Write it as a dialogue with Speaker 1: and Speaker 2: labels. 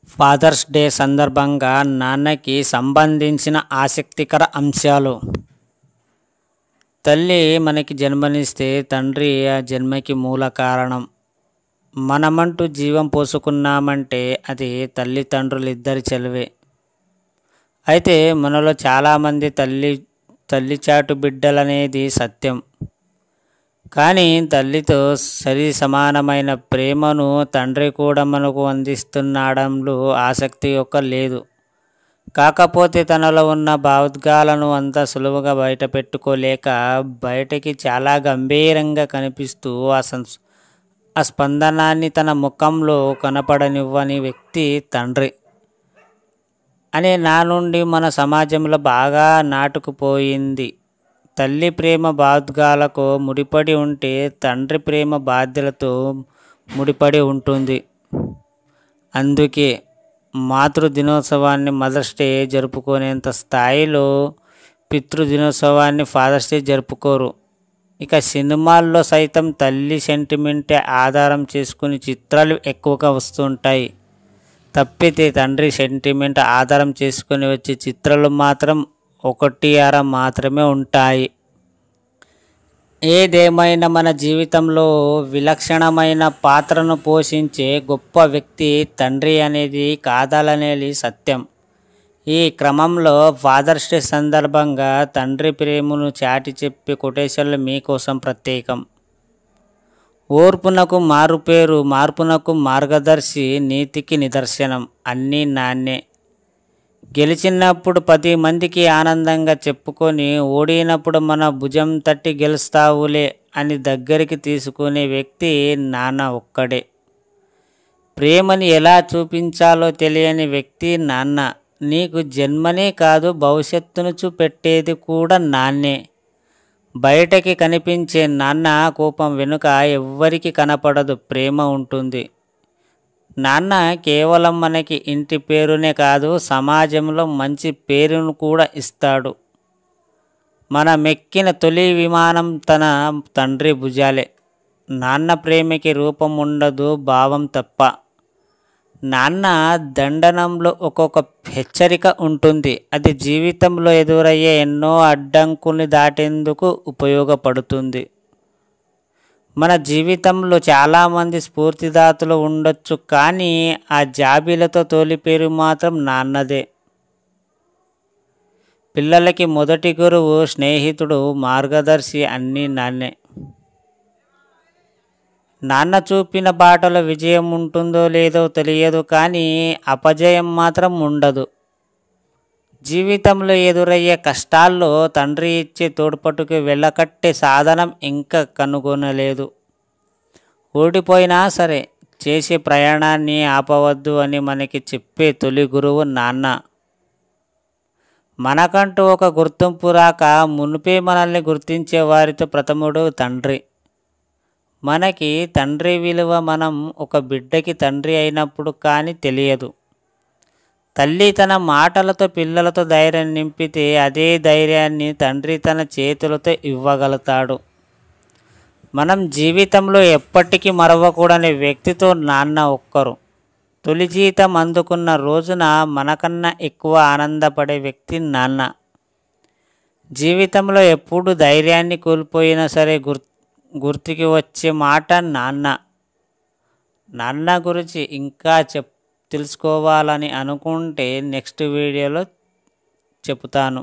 Speaker 1: Fathers day సందర్భంగా నాన్నకి సంబంధించిన ఆసక్తికర అంశాలు. తల్లి మనకి జన్మనిస్తే తండ్రి ఆ జన్మకి మూల కారణం. మనమంటూ జీవం పోసుకున్నామంటే అది తల్లిదండ్రులిద్దరి చలువే. అయితే మనలో చాలామంది తల్లి చాటు బిడ్డలనేది సత్యం. కానీ తల్లితో సరి సమానమైన ప్రేమను తండ్రి కూడా మనకు అందిస్తున్నాడంలో ఆసక్తి లేదు. కాకపోతే తనలో ఉన్న భావోద్వేగాలను అంత సులువుగా బయట పెట్టుకోలేక బయటకి చాలా గంభీరంగా కనిపిస్తూ ఆ స్పందనాన్ని తన ముఖంలో కనపడనివ్వని వ్యక్తి తండ్రి అనే నా నుండి మన సమాజంలో బాగా నాటుకుపోయింది. తల్లి ప్రేమ భావోద్వేగాలకు ముడిపడి ఉంటే తండ్రి ప్రేమ బాధ్యతలతో ముడిపడి ఉంటుంది. అందుకే మాతృ దినోత్సవాన్ని మదర్స్ డే జరుపుకునేంత స్థాయిలో పితృదినోత్సవాన్ని ఫాదర్స్ డే జరుపుకోరు. ఇక సినిమాల్లో సైతం తల్లి సెంటిమెంటే ఆధారం చేసుకుని చిత్రాలు ఎక్కువగా వస్తుంటాయి. తప్పితే తండ్రి సెంటిమెంట్ ఆధారం చేసుకుని వచ్చే చిత్రాలు మాత్రం 1-6 మాత్రమే ఉంటాయి. ఏదేమైనా మన జీవితంలో విలక్షణమైన పాత్రను పోషించే గొప్ప వ్యక్తి తండ్రి అనేది కాదనేది సత్యం. ఈ క్రమంలో ఫాదర్స్ డే సందర్భంగా తండ్రి ప్రేమను చాటి చెప్పే కొటేషన్లు మీకోసం ప్రత్యేకం. ఓర్పునకు మారుపేరు, మార్పునకు మార్గదర్శి, నీతికి నిదర్శనం అన్నీ నాన్నే. గెలిచినప్పుడు 10 మందికి ఆనందంగా చెప్పుకొని, ఓడినప్పుడు మన భుజం తట్టి గెలుస్తావులే అని దగ్గరికి తీసుకునే వ్యక్తి నాన్న ఒక్కడే. ప్రేమని ఎలా చూపించాలో తెలియని వ్యక్తి నాన్న. నీకు జన్మనే కాదు భవిష్యత్తును చూపెట్టేది కూడా నాన్నే. బయటకి కనిపించే నాన్న కోపం వెనుక ఎవ్వరికి కనపడదు ప్రేమ ఉంటుంది. నాన్న కేవలం మనకి ఇంటి పేరునే కాదు, సమాజంలో మంచి పేరును కూడా ఇస్తాడు. మనమెక్కిన తొలి విమానం తన తండ్రి భుజాలే. నాన్న ప్రేమకి రూపం ఉండదు, భావం తప్ప. నాన్న దండనంలో ఒక్కొక్క హెచ్చరిక ఉంటుంది. అది జీవితంలో ఎదురయ్యే ఎన్నో అడ్డంకుల్ని దాటేందుకు ఉపయోగపడుతుంది. మన జీవితంలో చాలామంది స్ఫూర్తిదాతలు ఉండొచ్చు, కానీ ఆ జాబిలతో తొలి పేరు మాత్రం నాన్నదే. పిల్లలకి మొదటి గురువు, స్నేహితుడు, మార్గదర్శి అన్నీ నాన్నే. నాన్న చూపిన బాటలో విజయం ఉంటుందో లేదో తెలియదు, కానీ అపజయం మాత్రం ఉండదు. జీవితంలో ఎదురయ్యే కష్టాల్లో తండ్రి ఇచ్చే తోడ్పాటుకి వెళ్ళకట్టే సాధనం ఇంకా కనుగొనలేదు. ఓడిపోయినా సరే చేసే ప్రయాణాన్ని ఆపవద్దు అని మనకి చెప్పే తొలి గురువు నాన్న. మనకంటూ ఒక గుర్తింపు రాక మునుపే మనల్ని గుర్తించే వారితో ప్రథముడు తండ్రి. మనకి తండ్రి విలువ మనం ఒక బిడ్డకి తండ్రి అయినప్పుడు కానీ తెలియదు. తల్లి తన మాటలతో పిల్లలతో ధైర్యం నింపితే అదే ధైర్యాన్ని తండ్రి తన చేతులతో ఇవ్వగలుగుతాడు. మనం జీవితంలో ఎప్పటికీ మరవకూడని వ్యక్తితో నాన్న ఒక్కరు. తొలి జీతం అందుకున్న రోజున మనకన్నా ఎక్కువ ఆనందపడే వ్యక్తి నాన్న. జీవితంలో ఎప్పుడు ధైర్యాన్ని కోల్పోయినా సరే గుర్తుకి వచ్చే మాట నాన్న. నాన్న గురించి ఇంకా తెలుసుకోవాలని అనుకుంటే నెక్స్ట్ వీడియోలో చెప్తాను.